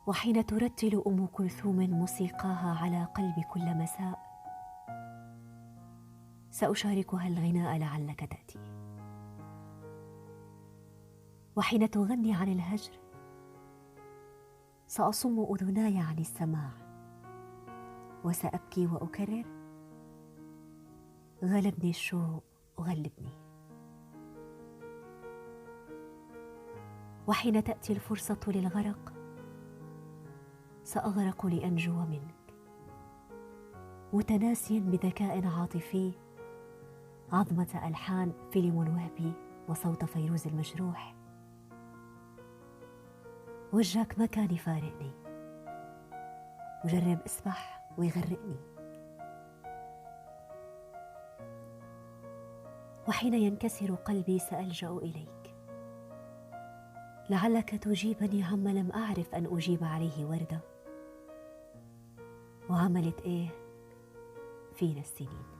وحين ترتل أم كلثوم موسيقاها على قلبي كل مساء، سأشاركها الغناء لعلك تأتي. وحين تغني عن الهجر، سأصم أذناي عن السماع، وسأبكي وأكرر: غلبني الشوق غلبني. وحين تأتي الفرصة للغرق، سأغرق لأنجو منك، متناسيا بذكاء عاطفي عظمة ألحان فيلم الوهبي وصوت فيروز المجروح. وجهك ما كان يفارقني، وجرب اسبح ويغرقني. وحين ينكسر قلبي سألجأ إليك، لعلك تجيبني عما لم أعرف أن أجيب عليه وردة، وعملت إيه فينا السنين.